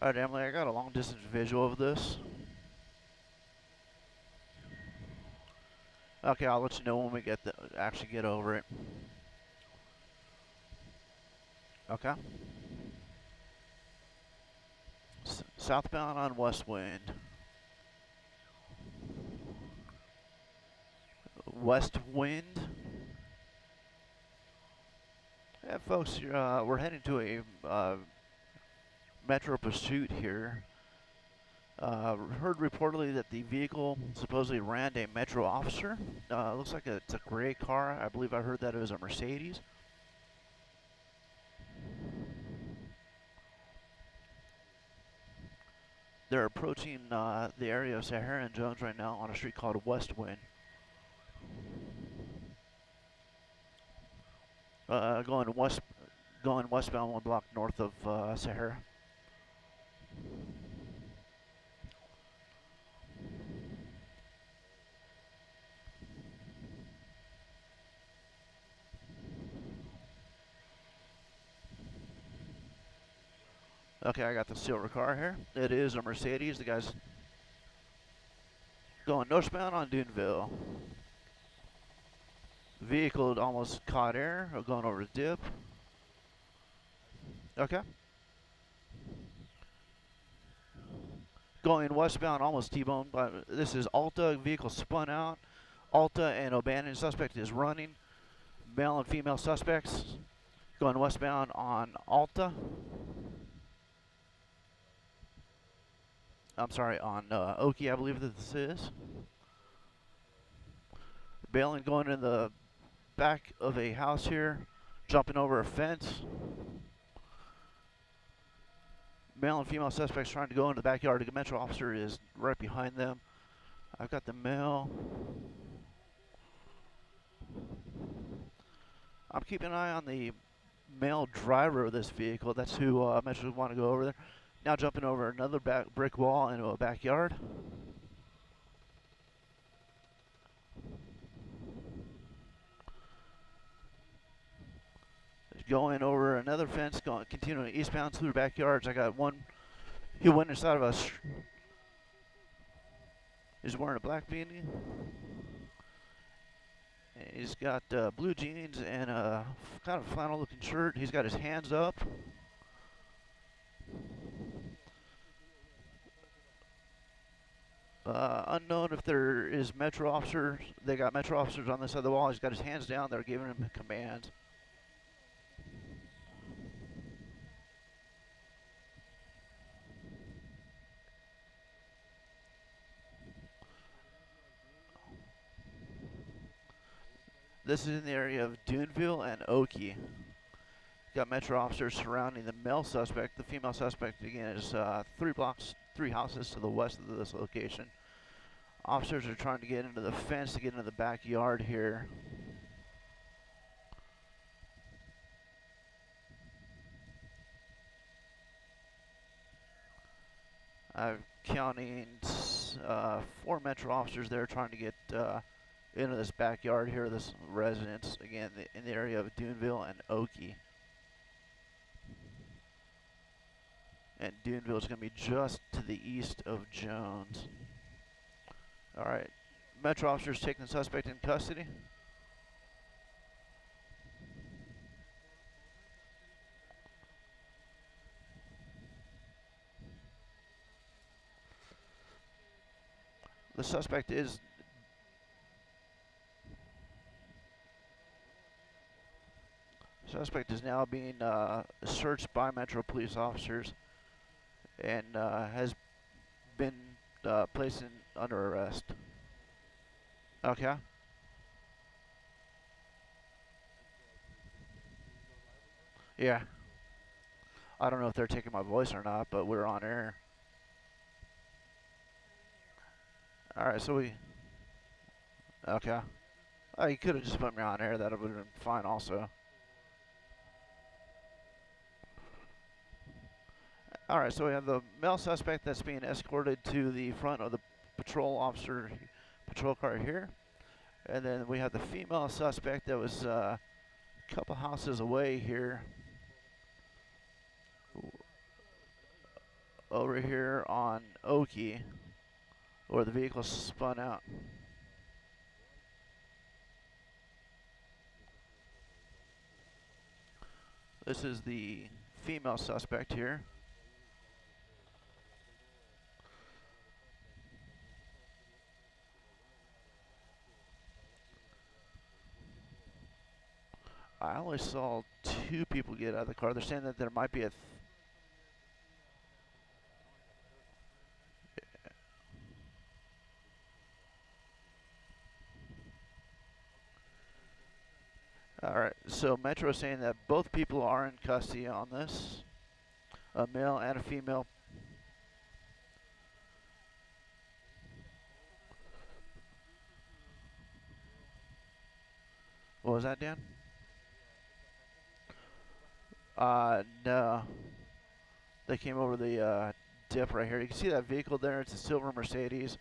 Alright, Emily, I got a long distance visual of this. Okay, I'll let you know when we actually get over it. Okay. Southbound on West Wind. West Wind. Yeah, folks, we're heading to a metro pursuit here. Heard reportedly that the vehicle supposedly ran a metro officer. Looks like it's a gray car. I believe I heard that it was a Mercedes. They're approaching the area of Sahara and Jones right now on a street called West Wind. Going westbound 1 block north of Sahara. Okay, I got the silver car here. It is a Mercedes. The guy's going northbound on Duneville. Vehicle almost caught air, going over the dip. Okay. Going westbound, almost T-bone, but this is Alta. Vehicle spun out. Alta and abandoned suspect is running. Male and female suspects going westbound on Alta. I'm sorry, on Oki, I believe that this is. Bailing going in the back of a house here, jumping over a fence. Male and female suspects trying to go into the backyard. The metro officer is right behind them. I've got the male. I'm keeping an eye on the male driver of this vehicle. That's who Metro want to go over there. Now jumping over another brick wall into a backyard. Going over another fence, continuing eastbound through the backyards. I got one. He went inside of us. He's wearing a black beanie. He's got blue jeans and a kind of flannel looking shirt. He's got his hands up. Unknown if there is metro officers. They got metro officers on this side of the wall. He's got his hands down. They're giving him commands. This is in the area of Duneville and Oki. Got metro officers surrounding the male suspect. The female suspect, again, is 3 houses to the west of this location. Officers are trying to get into the fence to get into the backyard here. I'm counting 4 metro officers there trying to get into this backyard here, this residence, again, in the area of Duneville and Oki. And Duneville is going to be just to the east of Jones. All right, metro officers taking the suspect in custody. The suspect is now being searched by Metro police officers and has been placed under arrest. Okay. Yeah. I don't know if they're taking my voice or not, but we're on air. Alright, so we... Okay. Oh, you could have just put me on air. That would have been fine also. Alright, so we have the male suspect that's being escorted to the front of the patrol car here. And then we have the female suspect that was a couple houses away here. over here on Okie, where the vehicle spun out. This is the female suspect here. I only saw 2 people get out of the car. They're saying that there might be a all right, so Metro is saying that both people are in custody on this, a male and a female. What was that, Dan? No. They came over the dip right here. You can see that vehicle there. It's a silver Mercedes.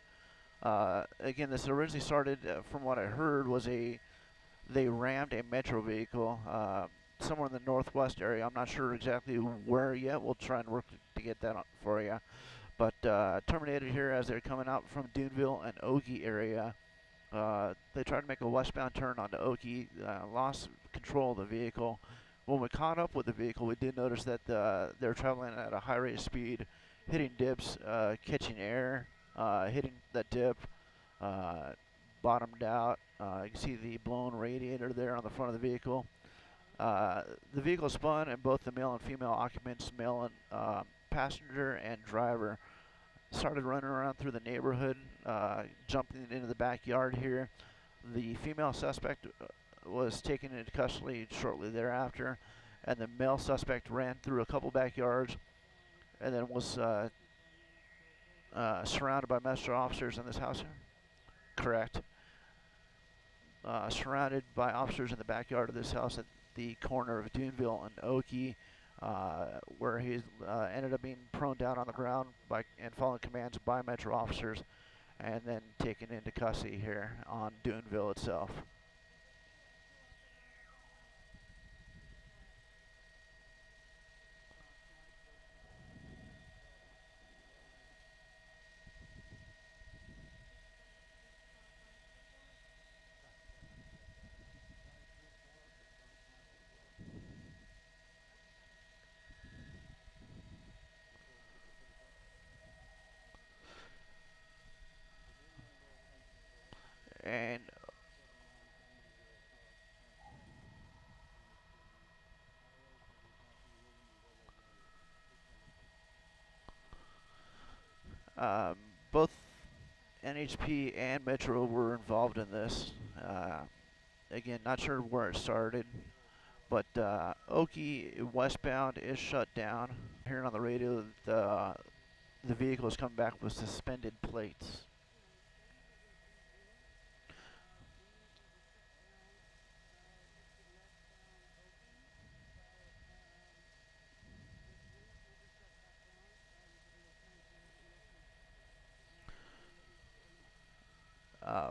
Again, this originally started, from what I heard, was they rammed a Metro vehicle somewhere in the northwest area. I'm not sure exactly where yet. We'll try and work to get that for you. But terminated here as they're coming out from Duneville and Okie area. They tried to make a westbound turn onto Okie, lost control of the vehicle. When we caught up with the vehicle, we did notice that they're traveling at a high rate of speed, hitting dips, catching air, hitting that dip, bottomed out. You can see the blown radiator there on the front of the vehicle. The vehicle spun, and both the male and female occupants, male and passenger and driver, started running around through the neighborhood, jumping into the backyard here. The female suspect was taken into custody shortly thereafter, and the male suspect ran through a couple backyards and then was surrounded by Metro officers in this house. Correct. Surrounded by officers in the backyard of this house at the corner of Duneville and Okie, where he ended up being prone down on the ground and following commands by Metro officers, and then taken into custody here on Duneville itself. And both NHP and Metro were involved in this. Again, not sure where it started, but Okie westbound is shut down. Hearing on the radio that the vehicle is coming back with suspended plates.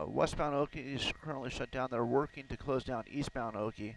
Westbound Okie is currently shut down. They're working to close down eastbound Okie.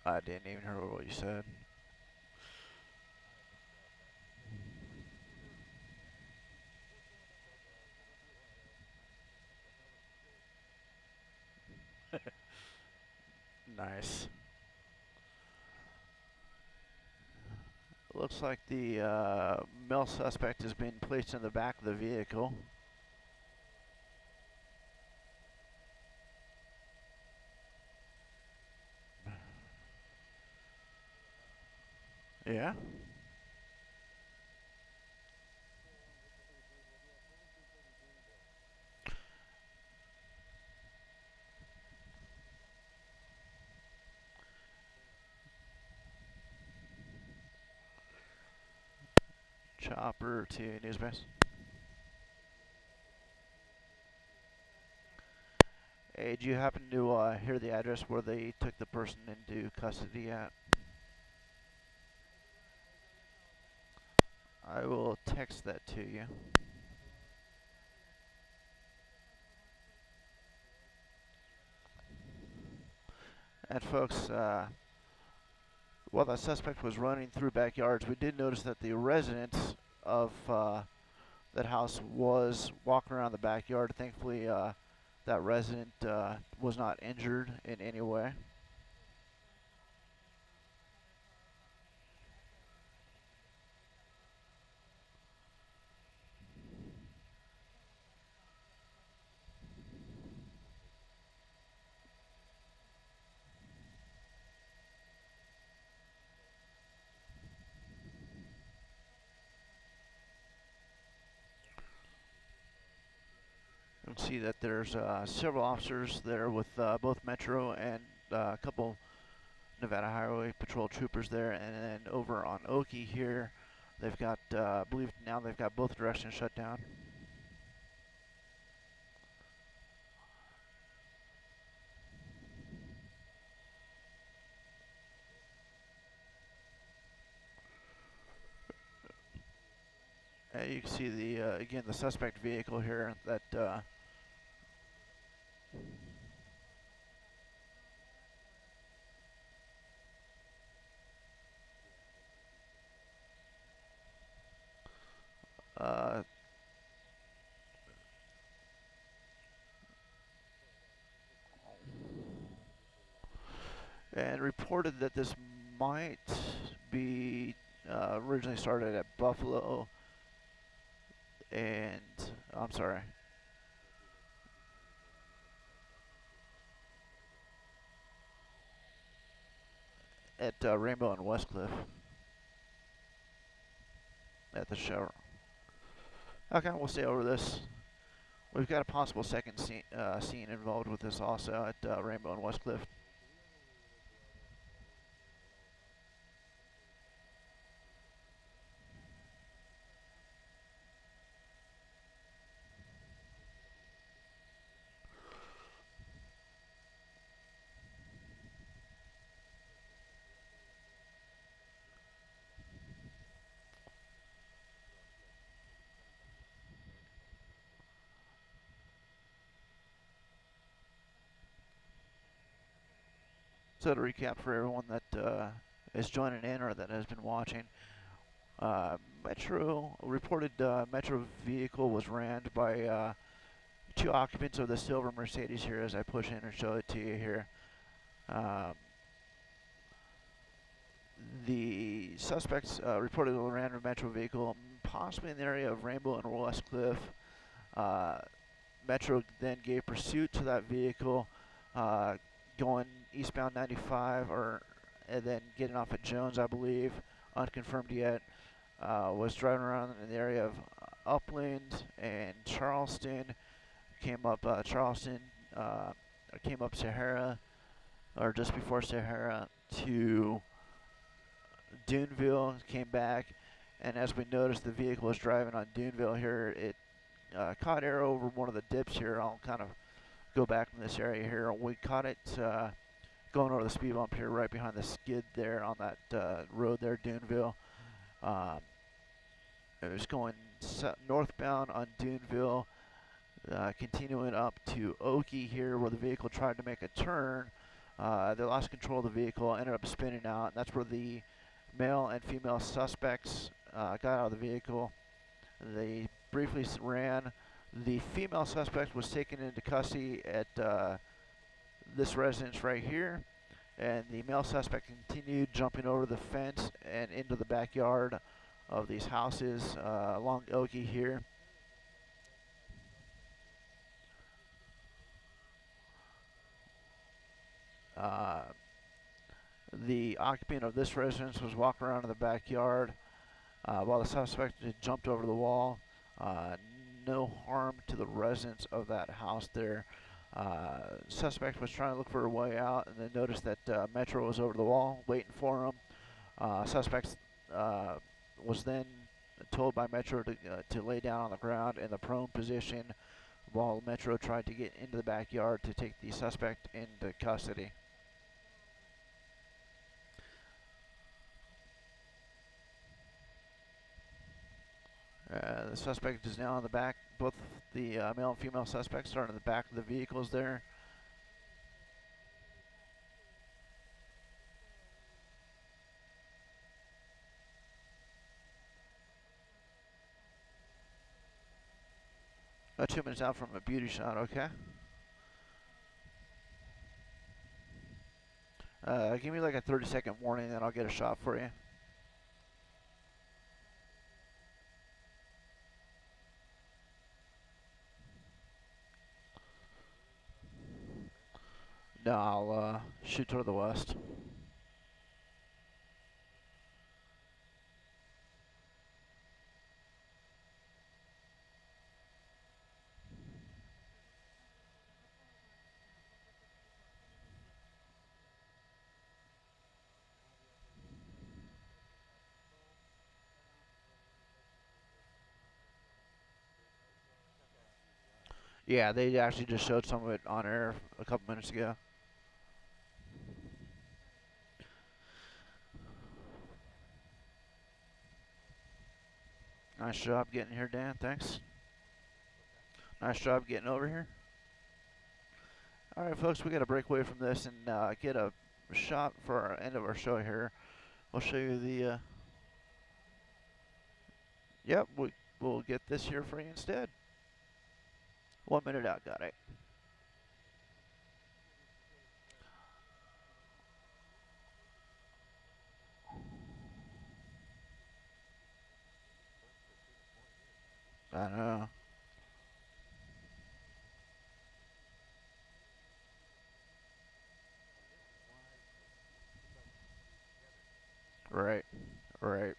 I didn't even hear what you said. Nice. Looks like the male suspect has been placed in the back of the vehicle. Yeah. Chopper to Newsbase. Hey, do you happen to hear the address where they took the person into custody at? I will text that to you. And folks, while the suspect was running through backyards, we did notice that the residents of that house was walking around the backyard. Thankfully, that resident was not injured in any way. You can see that there's several officers there with both Metro and a couple Nevada Highway Patrol troopers there, and then over on Oki here, they've got, I believe now they've got both directions shut down. You can see the again the suspect vehicle here that and reported that this might be originally started at Buffalo and I'm sorry. At Rainbow and Westcliff at the show. Okay, we'll stay over this. We've got a possible second scene involved with this also at Rainbow and Westcliff. So to recap for everyone that is joining in or that has been watching, Metro reported Metro vehicle was rammed by two occupants of the silver Mercedes here as I push in and show it to you here. The suspects reported a random Metro vehicle, possibly in the area of Rainbow and Westcliff. Metro then gave pursuit to that vehicle, going eastbound 95, and then getting off at Jones, I believe, unconfirmed yet. Was driving around in the area of Upland and Charleston. Came up Charleston, came up Sahara, or just before Sahara to Duneville, came back, and as we noticed, the vehicle was driving on Duneville here. It caught air over one of the dips here. I'll kind of go back from this area here. We caught it going over the speed bump here right behind the skid there on that road there, Duneville. It was going northbound on Duneville, continuing up to Oki here where the vehicle tried to make a turn. They lost control of the vehicle, ended up spinning out, and that's where the male and female suspects got out of the vehicle. They briefly ran. The female suspect was taken into custody at this residence right here, and the male suspect continued jumping over the fence and into the backyard of these houses along Oki here. The occupant of this residence was walking around in the backyard while the suspect had jumped over the wall. No harm to the residents of that house there. Suspect was trying to look for a way out and then noticed that Metro was over the wall waiting for him. Suspect was then told by Metro to lay down on the ground in the prone position while Metro tried to get into the backyard to take the suspect into custody. The suspect is now in the back. Both the male and female suspects are in the back of the vehicles there. About 2 minutes out from a beauty shot, okay? Give me like a 30-second warning, then I'll get a shot for you. No, I'll shoot toward the west. Yeah, they actually just showed some of it on air a couple minutes ago. Nice job getting here, Dan. Thanks. Nice job getting over here. All right, folks, we got to break away from this and get a shot for our end of our show here. We'll show you the. Yep, we'll get this here for you instead. 1 minute out, got it. I know. Right, right.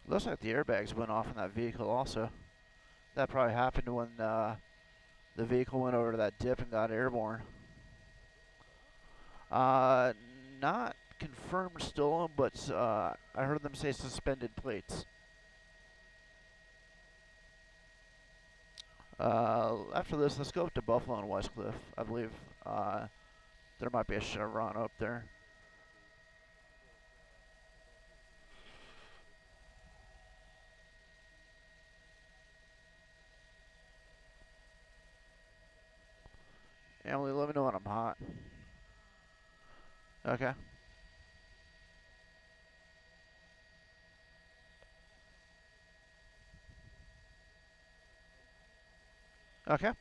Looks like the airbags went off in that vehicle also. That probably happened when the vehicle went over to that dip and got airborne. Uh, Not confirmed stolen, but I heard them say suspended plates. After this, let's go up to Buffalo and Westcliff. I believe there might be a Chevron up there. Emily, let me know when I'm hot. Okay. Okay.